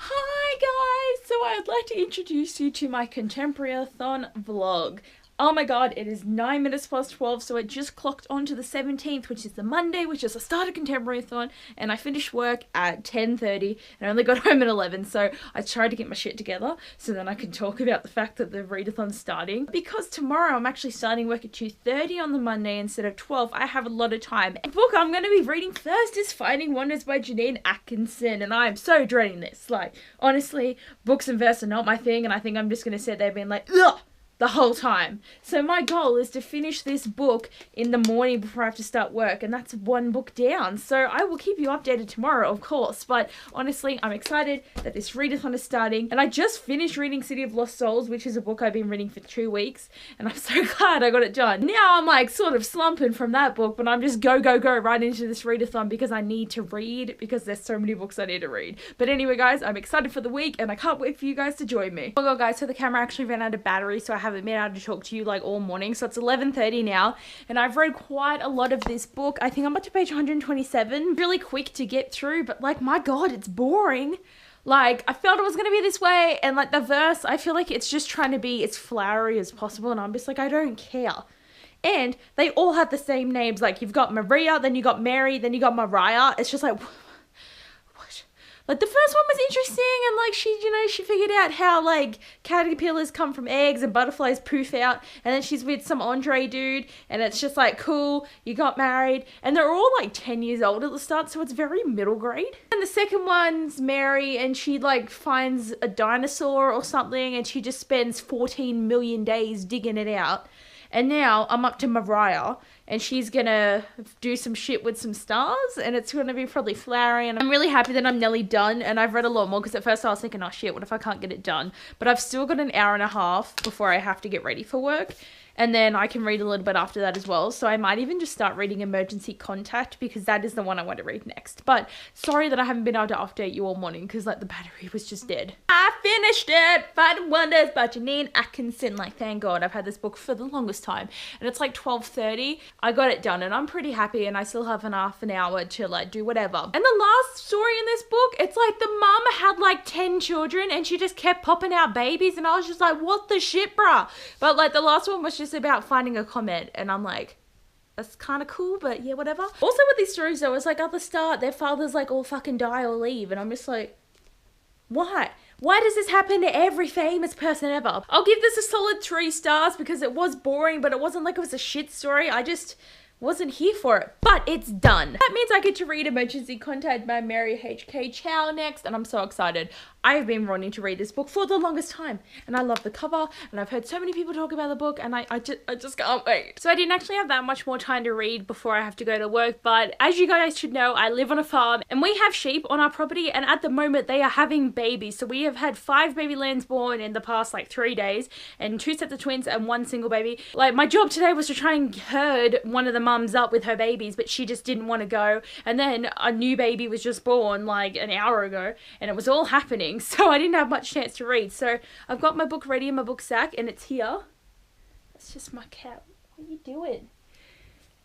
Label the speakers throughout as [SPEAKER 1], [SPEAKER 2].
[SPEAKER 1] Hi guys! So I'd like to introduce you to my ContemporaryAthon vlog. Oh my god, it is 9 minutes past 12, so it just clocked on to the 17th, which is the Monday, which is the start of ContemporaryAthon, and I finished work at 10:30, and I only got home at 11, so I tried to get my shit together, so then I can talk about the fact that the readathon's starting. Because tomorrow I'm actually starting work at 2:30 on the Monday instead of 12, I have a lot of time. The book I'm going to be reading first is Finding Wonders by Janine Atkinson, and I am so dreading this. Like, honestly, books and verse are not my thing, and I think I'm just going to sit there being like, ugh! The whole time. So my goal is to finish this book in the morning before I have to start work, and that's one book down. So I will keep you updated tomorrow, of course, but honestly, I'm excited that this readathon is starting, and I just finished reading City of Lost Souls, which is a book I've been reading for 2 weeks, and I'm so glad I got it done. Now I'm like sort of slumping from that book, but I'm just go right into this readathon because I need to read, because there's so many books I need to read. But anyway guys, I'm excited for the week, and I can't wait for you guys to join me. Oh my god guys, so the camera actually ran out of battery, so I haven't been able to talk to you like all morning, so it's 11:30 now, and I've read quite a lot of this book. I think I'm up to page 127. Really quick to get through, but like, my god, it's boring. Like, I felt it was gonna be this way, and like the verse, I feel like it's just trying to be as flowery as possible, and I'm just like, I don't care. And they all have the same names. Like, you've got Maria, then you got Mary, then you got Mariah. It's just like, what? Like, the first one was interesting, and like, she figured out how like caterpillars come from eggs and butterflies poof out, and then she's with some Andre dude, and it's just like, cool, you got married, and they're all like 10 years old at the start, so it's very middle grade. And the second one's Mary, and she like finds a dinosaur or something, and she just spends 14 million days digging it out. And now I'm up to Mariah, and she's gonna do some shit with some stars, and it's gonna be probably flowery, and I'm really happy that I'm nearly done. And I've read a lot more, because at first I was thinking, oh shit, what if I can't get it done? But I've still got an hour and a half before I have to get ready for work, and then I can read a little bit after that as well. So I might even just start reading Emergency Contact, because that is the one I want to read next. But sorry that I haven't been able to update you all morning, because like the battery was just dead. I finished it! Finding Wonders by Janine Atkinson. Like, thank god, I've had this book for the longest time, and it's like 12:30. I got it done, and I'm pretty happy, and I still have half an hour to like do whatever. And the last story in this book, it's like the mum had like 10 children, and she just kept popping out babies, and I was just like, what the shit, bruh? But like the last one was just about finding a comet, and I'm like, that's kind of cool, but yeah, whatever. Also with these stories though, it's like at the start, their fathers like all fucking die or leave, and I'm just like, why? Why does this happen to every famous person ever? I'll give this a solid 3 stars, because it was boring, but it wasn't like it was a shit story. I just wasn't here for it, but it's done. That means I get to read Emergency Contact by Mary H.K. Chow next, and I'm so excited. I have been wanting to read this book for the longest time, and I love the cover, and I've heard so many people talk about the book, and I just can't wait. So I didn't actually have that much more time to read before I have to go to work, but as you guys should know, I live on a farm, and we have sheep on our property, and at the moment they are having babies. So we have had 5 baby lambs born in the past like 3 days, and 2 sets of twins and 1 single baby. Like, my job today was to try and herd one of the mums up with her babies, but she just didn't want to go, and then a new baby was just born like an hour ago, and it was all happening, so I didn't have much chance to read. So I've got my book ready in my book sack, and it's here. That's just my cat. What are you doing?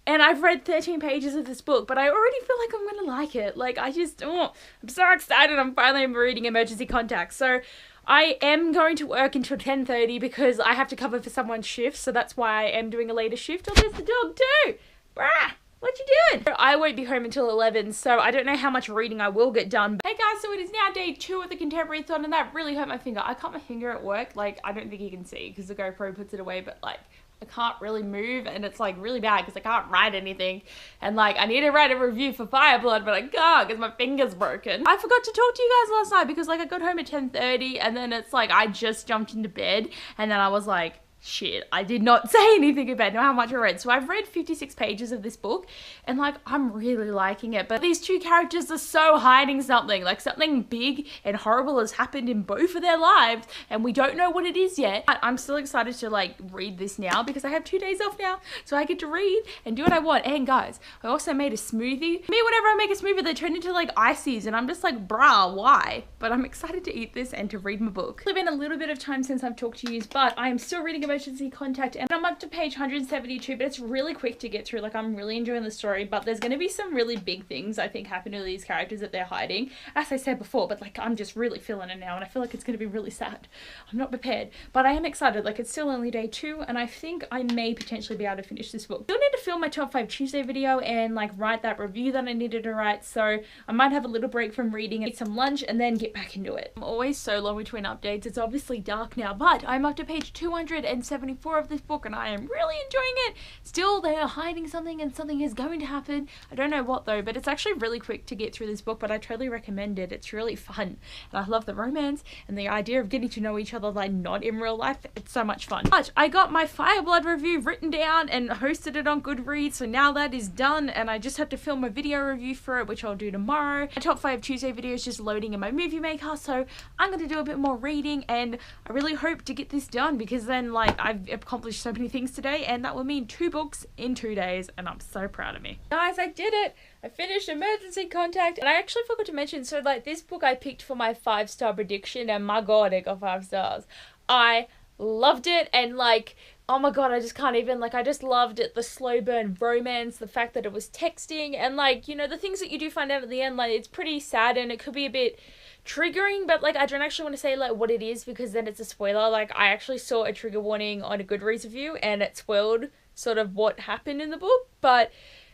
[SPEAKER 1] And I've read 13 pages of this book, but I already feel like I'm gonna like it. Like, I'm so excited. I'm finally reading Emergency Contact. So I am going to work until 10:30 because I have to cover for someone's shift, so that's why I am doing a later shift. Oh, there's the dog too! Brah! What you doing? I won't be home until 11, so I don't know how much reading I will get done. Hey guys, so it is now day 2 of the ContemporaryAthon, and that really hurt my finger. I cut my finger at work. Like, I don't think you can see because the GoPro puts it away, but like, I can't really move, and it's like really bad because I can't write anything, and like, I need to write a review for Fireblood, but I can't because my finger's broken. I forgot to talk to you guys last night because like I got home at 10:30, and then it's like I just jumped into bed, and then I was like, shit, I did not say anything about how much I read. So I've read 56 pages of this book, and like, I'm really liking it, but these 2 characters are so hiding something, like something big and horrible has happened in both of their lives, and we don't know what it is yet. But I'm still excited to like read this now because I have 2 days off now, so I get to read and do what I want. And guys, I also made a smoothie. Whenever I make a smoothie, they turn into like ices, and I'm just like, bruh, why? But I'm excited to eat this and to read my book. It's been a little bit of time since I've talked to you, but I am still reading about emergency contact, and I'm up to page 172, but it's really quick to get through. Like, I'm really enjoying the story, but there's going to be some really big things, I think, happen to these characters that they're hiding, as I said before, but, like, I'm just really feeling it now, and I feel like it's going to be really sad. I'm not prepared, but I am excited. Like, it's still only day 2, and I think I may potentially be able to finish this book. I still need to film my top 5 Tuesday video and, like, write that review that I needed to write, so I might have a little break from reading and eat some lunch and then get back into it. I'm always so long between updates. It's obviously dark now, but I'm up to page 274 of this book and I am really enjoying it. Still, they are hiding something and something is going to happen. I don't know what though, but it's actually really quick to get through this book, but I totally recommend it. It's really fun and I love the romance and the idea of getting to know each other like not in real life. It's so much fun. But I got my Fireblood review written down and hosted it on Goodreads, so now that is done and I just have to film a video review for it, which I'll do tomorrow. My top 5 Tuesday video is just loading in my movie maker, so I'm going to do a bit more reading and I really hope to get this done because then like I've accomplished so many things today and that will mean 2 books in 2 days and I'm so proud of me. Guys, I did it! I finished Emergency Contact and I actually forgot to mention, so like this book I picked for my 5-star prediction and my god, it got 5 stars. I loved it and like, oh my god, I just can't even, like, I just loved it, the slow burn romance, the fact that it was texting, and like, you know, the things that you do find out at the end, like, it's pretty sad and it could be a bit triggering, but like, I don't actually want to say like what it is because then it's a spoiler. Like, I actually saw a trigger warning on a Goodreads review and it spoiled sort of what happened in the book, but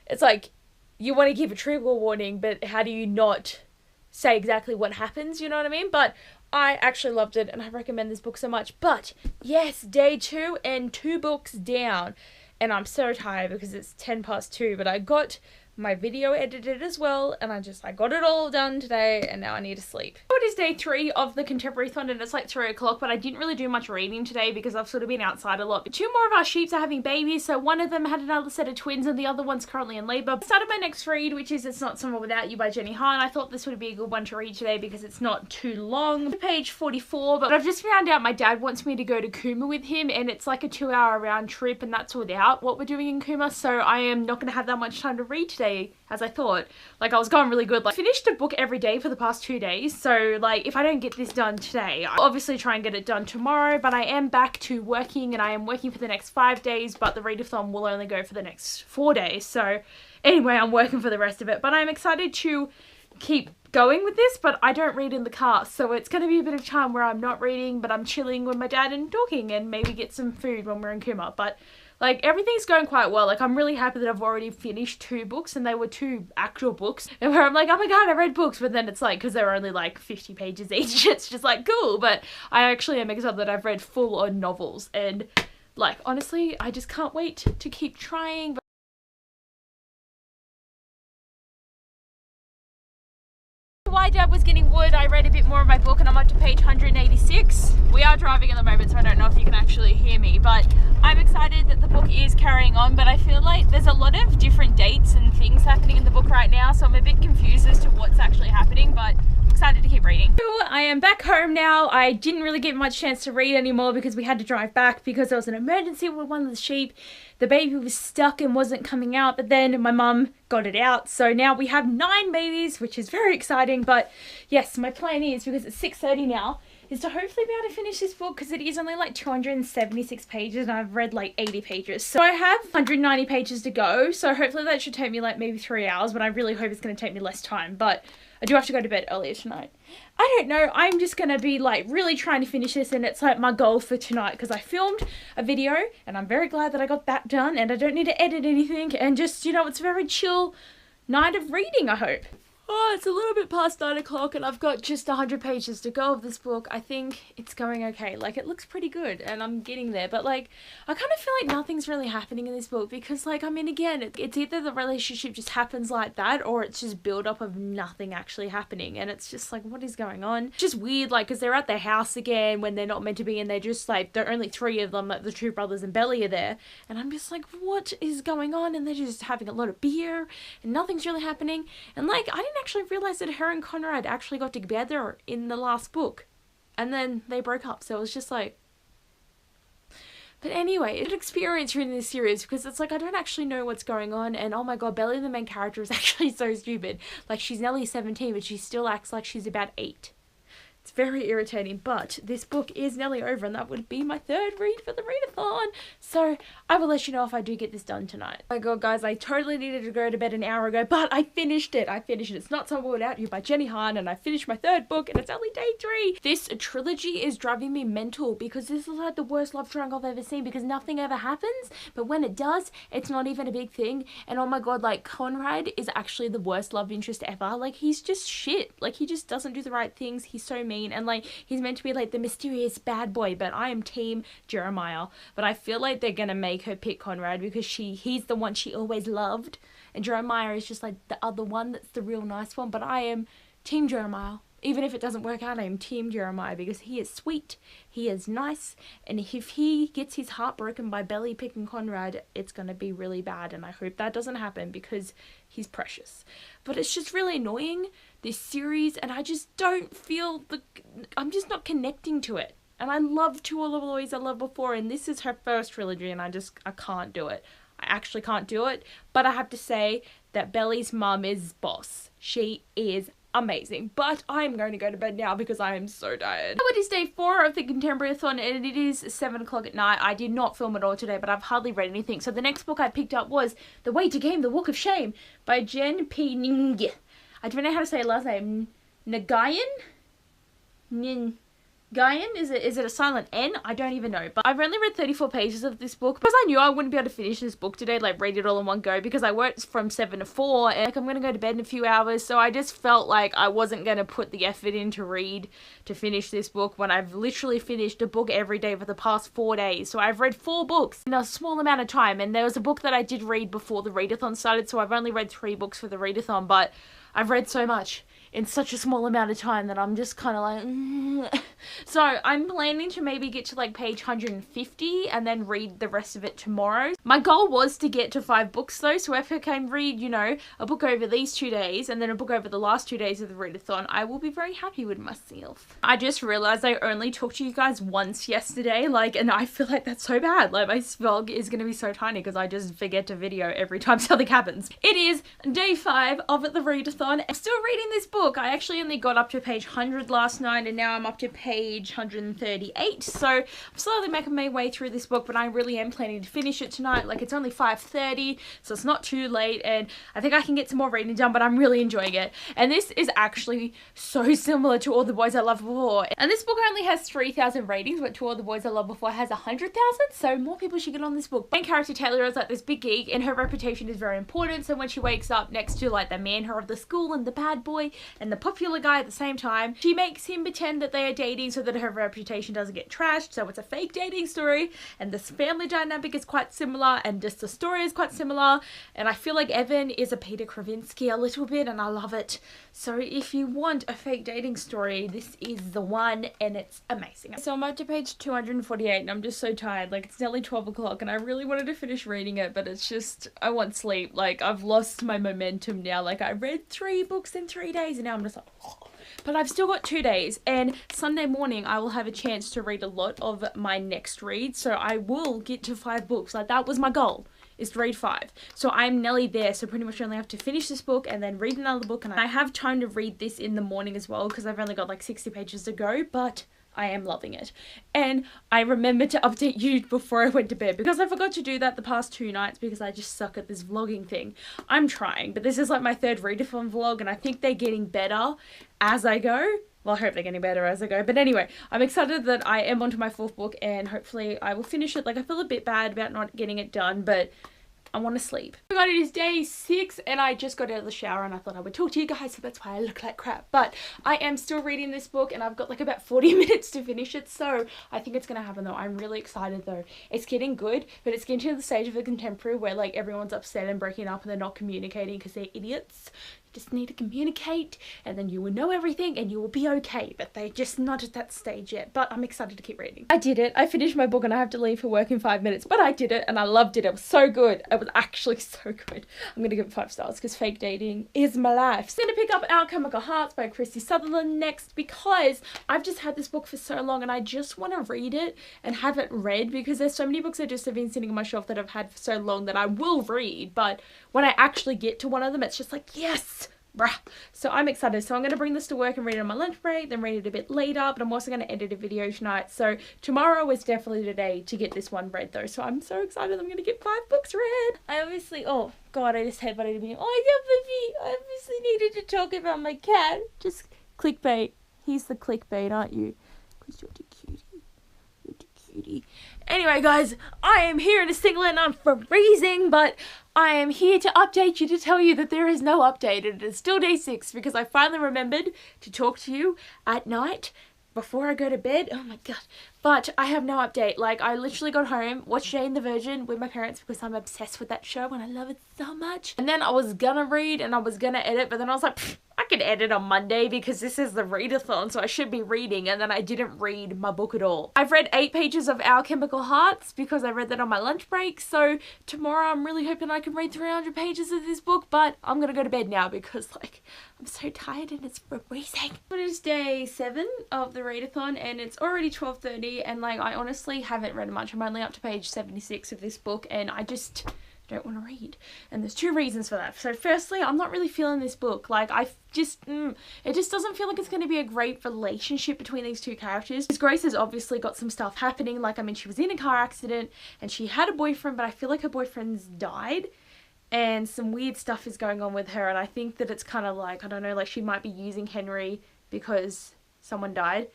[SPEAKER 1] it's like, you want to give a trigger warning, but how do you not say exactly what happens, you know what I mean? But I actually loved it and I recommend this book so much. But yes, day 2 and 2 books down and I'm so tired because it's 2:10, but I got my video edited as well and I got it all done today and now I need to sleep. So it is day 3 of the ContemporaryAthon and it's like 3 o'clock, but I didn't really do much reading today because I've sort of been outside a lot. But 2 more of our sheeps are having babies, so one of them had another set of twins and the other one's currently in labour. I started my next read, which is It's Not Summer Without You by Jenny Han. I thought this would be a good one to read today because it's not too long. Page 44, but I've just found out my dad wants me to go to Kuma with him and it's like a 2-hour round trip and that's without what we're doing in Kuma, so I am not going to have that much time to read today as I thought. Like, I was going really good. Like, I finished a book every day for the past 2 days, so like if I don't get this done today, I'll obviously try and get it done tomorrow, but I am back to working and I am working for the next 5 days, but the readathon will only go for the next 4 days, so anyway, I'm working for the rest of it. But I'm excited to keep going with this, but I don't read in the car, so it's going to be a bit of time where I'm not reading, but I'm chilling with my dad and talking and maybe get some food when we're in Kuma. But like, everything's going quite well. Like, I'm really happy that I've already finished 2 books and they were 2 actual books, and where I'm like, oh my god, I read books, but then it's like, because they're only like 50 pages each, it's just like cool. But I actually am excited that I've read full-on novels and like, honestly, I just can't wait to keep trying. While Dad was getting wood, I read a bit more of my book and I'm up to page 186. We are driving at the moment, so I don't know if you can actually hear me, but I'm excited that the book is carrying on, but I feel like there's a lot of different dates and things happening in the book right now, so I'm a bit confused as to what's actually happening, but I'm excited to keep reading. I am back home now. I didn't really get much chance to read anymore because we had to drive back because there was an emergency with one of the sheep. The baby was stuck and wasn't coming out, but then my mum got it out, so now we have 9 babies, which is very exciting. But yes, my plan is, because it's 6:30 now, is to hopefully be able to finish this book because it is only like 276 pages and I've read like 80 pages. So I have 190 pages to go, so hopefully that should take me like maybe 3 hours, but I really hope it's going to take me less time. But I do have to go to bed earlier tonight. I don't know, I'm just going to be like really trying to finish this, and it's like my goal for tonight because I filmed a video and I'm very glad that I got that done and I don't need to edit anything, and just, you know, it's a very chill night of reading, I hope. Oh, it's a little bit past 9 o'clock and I've got just 100 pages to go of this book. I think it's going okay. Like, it looks pretty good and I'm getting there, but like, I kind of feel like nothing's really happening in this book because, like, I mean, again, it's either the relationship just happens like that or it's just build up of nothing actually happening, and it's just like, what is going on? It's just weird, like, because they're at their house again when they're not meant to be, and they're just like, there are only 3 of them, like the 2 brothers and Belly are there, and I'm just like, what is going on? And they're just having a lot of beer and nothing's really happening, and like, I didn't actually realize that her and Conrad actually got together in the last book and then they broke up, so it was just like, but anyway, it's an experience reading this series because it's like, I don't actually know what's going on, and oh my god, Belly, the main character, is actually so stupid. Like, she's nearly 17 but she still acts like she's about 8. It's very irritating, but this book is nearly over and that would be my third read for the readathon. So I will let you know if I do get this done tonight. Oh my god, guys, I totally needed to go to bed an hour ago, but I finished it. It's Not Someone Without You by Jenny Han, and I finished my third book and it's only day 3. This trilogy is driving me mental because this is like the worst love triangle I've ever seen, because nothing ever happens, but when it does, it's not even a big thing. And oh my god, like, Conrad is actually the worst love interest ever. Like, he's just shit. Like, he just doesn't do the right things. He's so mean, and like, he's meant to be like the mysterious bad boy, but I am team Jeremiah. But I feel like they're gonna make her pick Conrad because he's the one she always loved, and Jeremiah is just like the other one that's the real nice one. But I am team Jeremiah. Even if it doesn't work out, I am team Jeremiah because he is sweet, he is nice, and if he gets his heart broken by Belly picking Conrad, it's going to be really bad, and I hope that doesn't happen because he's precious. But it's just really annoying, this series, and I just don't feel I'm just not connecting to it. And I love To All the Boys I Loved Before, and this is her first trilogy, and I can't do it. I actually can't do it, but I have to say that Belly's mum is boss. She is amazing. But I'm going to go to bed now because I am so tired. It is day 4 of the ContemporaryAthon and it is 7 o'clock at night. I did not film at all today, but I've hardly read anything. So the next book I picked up was The Way to Game, The Walk of Shame by Jen P. Ning. I don't know how to say her last name. Nagayan? Guyan? Is it a silent N? I don't even know. But I've only read 34 pages of this book because I knew I wouldn't be able to finish this book today, like read it all in one go, because I worked from 7 to 4 and like I'm gonna go to bed in a few hours, so I just felt like I wasn't gonna put the effort in to finish this book when I've literally finished a book every day for the past 4 days. So I've read 4 books in a small amount of time, and there was a book that I did read before the readathon started, so I've only read 3 books for the readathon, but I've read so much in such a small amount of time that I'm just kind of like, So I'm planning to maybe get to like page 150 and then read the rest of it tomorrow. My goal was to get to 5 books though, so if I can read, you know, a book over these 2 days and then a book over the last 2 days of the readathon, I will be very happy with myself. I just realized I only talked to you guys once yesterday, like, and I feel like that's so bad. Like, my vlog is gonna be so tiny because I just forget to video every time something happens. It is day 5 of the readathon. I'm still reading this book. I actually only got up to page 100 last night and now I'm up to page 138, so I'm slowly making my way through this book, but I really am planning to finish it tonight. Like, it's only 5:30, so it's not too late, and I think I can get some more reading done, but I'm really enjoying it. And this is actually so similar to All the Boys I Loved Before, and this book only has 3,000 ratings, but To All the Boys I Loved Before has 100,000, so more people should get on this book. Main character Taylor is like this big geek, and her reputation is very important, so when she wakes up next to like the man of the school and the bad boy and the popular guy at the same time, she makes him pretend that they are dating so that her reputation doesn't get trashed. So it's a fake dating story, and this family dynamic is quite similar, and just the story is quite similar, and I feel like Evan is a Peter Kravinsky a little bit, and I love it. So if you want a fake dating story, this is the one, and it's amazing. So I'm up to page 248 and I'm just so tired. Like, it's nearly 12 o'clock and I really wanted to finish reading it, but it's just, I want sleep. Like, I've lost my momentum now. Like, I read 3 books in 3 days and now I'm just like, oh. But I've still got 2 days, and Sunday morning I will have a chance to read a lot of my next read, so I will get to 5 books. Like, that was my goal, is to read 5. So I'm nearly there, so pretty much only have to finish this book and then read another book, and I have time to read this in the morning as well because I've only got like 60 pages to go, but I am loving it. And I remembered to update you before I went to bed because I forgot to do that the past 2 nights because I just suck at this vlogging thing. I'm trying, but this is like my 3rd readathon vlog and I think they're getting better as I go. Well, I hope they're getting better as I go. But anyway, I'm excited that I am onto my 4th book and hopefully I will finish it. Like, I feel a bit bad about not getting it done, but I want to sleep. Oh my god, it is day 6 and I just got out of the shower and I thought I would talk to you guys, so that's why I look like crap. But I am still reading this book and I've got like about 40 minutes to finish it, so I think it's gonna happen though. I'm really excited though. It's getting good, but it's getting to the stage of the contemporary where like everyone's upset and breaking up and they're not communicating because they're idiots. Just need to communicate and then you will know everything and you will be okay, but they're just not at that stage yet. But I'm excited to keep reading. I did it. I finished my book and I have to leave for work in 5 minutes, but I did it and I loved it. It was so good. It was actually so good. I'm gonna give it 5 stars because fake dating is my life. So I'm gonna pick up Our Chemical Hearts by Christy Sutherland next because I've just had this book for so long and I just want to read it and have it read because there's so many books that just have been sitting on my shelf that I've had for so long that I will read, but when I actually get to one of them, it's just like, yes, bruh. So I'm excited. So I'm going to bring this to work and read it on my lunch break, then read it a bit later, but I'm also going to edit a video tonight. So tomorrow is definitely the day to get this one read though. So I'm so excited I'm going to get 5 books read. I obviously, oh god, I just headbutted me. Oh, I obviously needed to talk about my cat. Just clickbait. He's the clickbait, aren't you? Because you're too cutie. You're too cutie. Anyway, guys, I am here in a singlet and I'm freezing, but I am here to update you to tell you that there is no update. It is still day 6 because I finally remembered to talk to you at night before I go to bed. Oh my god. But I have no update. Like, I literally got home, watched Jane the Virgin with my parents because I'm obsessed with that show and I love it so much. And then I was gonna read and I was gonna edit, but then I was like, I can edit on Monday because this is the readathon, so I should be reading, and then I didn't read my book at all. I've read 8 pages of Our Chemical Hearts because I read that on my lunch break, so tomorrow I'm really hoping I can read 300 pages of this book, but I'm gonna go to bed now because, like, I'm so tired and it's freezing. It is day 7 of the readathon and it's already 12:30, and like, I honestly haven't read much. I'm only up to page 76 of this book and I just don't want to read, and there's 2 reasons for that. So firstly, I'm not really feeling this book. Like, it just doesn't feel like it's going to be a great relationship between these 2 characters. Because Grace has obviously got some stuff happening. Like, I mean, she was in a car accident and she had a boyfriend, but I feel like her boyfriend's died and some weird stuff is going on with her, and I think that it's kind of like, I don't know, like she might be using Henry because someone died.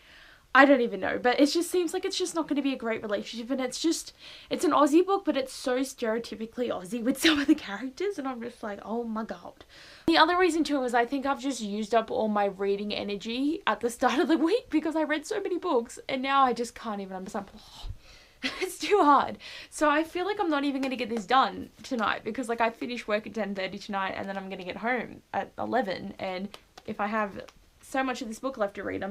[SPEAKER 1] I don't even know, but it just seems like it's just not going to be a great relationship, and it's an Aussie book, but it's so stereotypically Aussie with some of the characters, and I'm just like, oh my god. The other reason too is I think I've just used up all my reading energy at the start of the week because I read so many books, and now I just can't even understand. It's too hard. So I feel like I'm not even going to get this done tonight because, like, I finish work at 10:30 tonight and then I'm going to get home at 11, and if I have so much of this book left to read,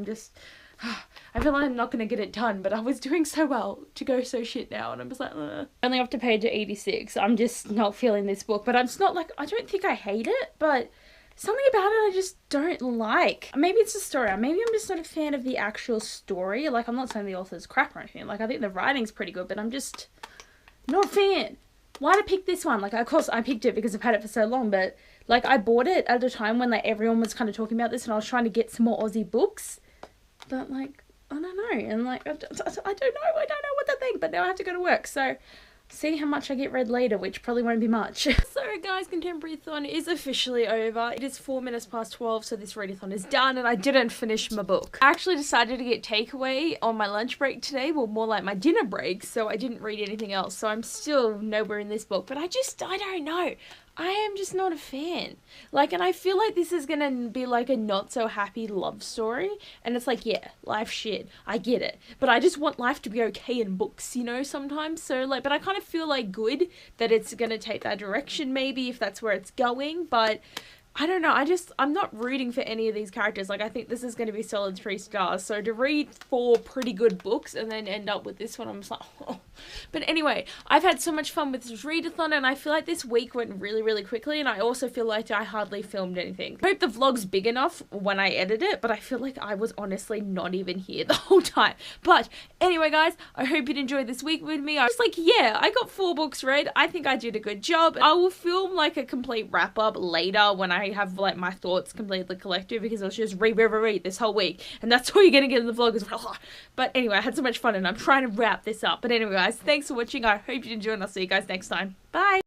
[SPEAKER 1] I feel like I'm not going to get it done, but I was doing so well to go so shit now, and I'm just like, ugh. Only up to page 86. I'm just not feeling this book, but I'm just not like, I don't think I hate it, but something about it I just don't like. Maybe it's the story. Maybe I'm just not a fan of the actual story. Like, I'm not saying the author's crap or anything. Like, I think the writing's pretty good, but I'm just not a fan. Why did I pick this one? Like, of course I picked it because I've had it for so long, but like, I bought it at a time when like everyone was kind of talking about this and I was trying to get some more Aussie books. But like, I don't know, and like, I don't know what to think, but now I have to go to work, so see how much I get read later, which probably won't be much. So guys, ContemporaryAthon is officially over. It is 4 minutes past 12, so this readathon is done, and I didn't finish my book. I actually decided to get takeaway on my lunch break today, well, more like my dinner break, so I didn't read anything else, so I'm still nowhere in this book, but I don't know. I am just not a fan. Like, and I feel like this is gonna be like a not so happy love story. And it's like, yeah, life's shit. I get it. But I just want life to be okay in books, you know, sometimes. So like, but I kind of feel like good that it's gonna take that direction maybe if that's where it's going. But I don't know, I'm not rooting for any of these characters. Like, I think this is going to be solid 3 stars. So to read 4 pretty good books and then end up with this one, I'm just like, oh. But anyway, I've had so much fun with this readathon, and I feel like this week went really, really quickly, and I also feel like I hardly filmed anything. I hope the vlog's big enough when I edit it, but I feel like I was honestly not even here the whole time. But anyway, guys, I hope you enjoyed this week with me. I was like, yeah, I got 4 books read. I think I did a good job. I will film like a complete wrap up later when I have like my thoughts completely collected, because I was just read this whole week, and that's all you're gonna get in the vlog is but anyway, I had so much fun and I'm trying to wrap this up. But anyway, guys, thanks for watching. I hope you enjoyed, and I'll see you guys next time. Bye.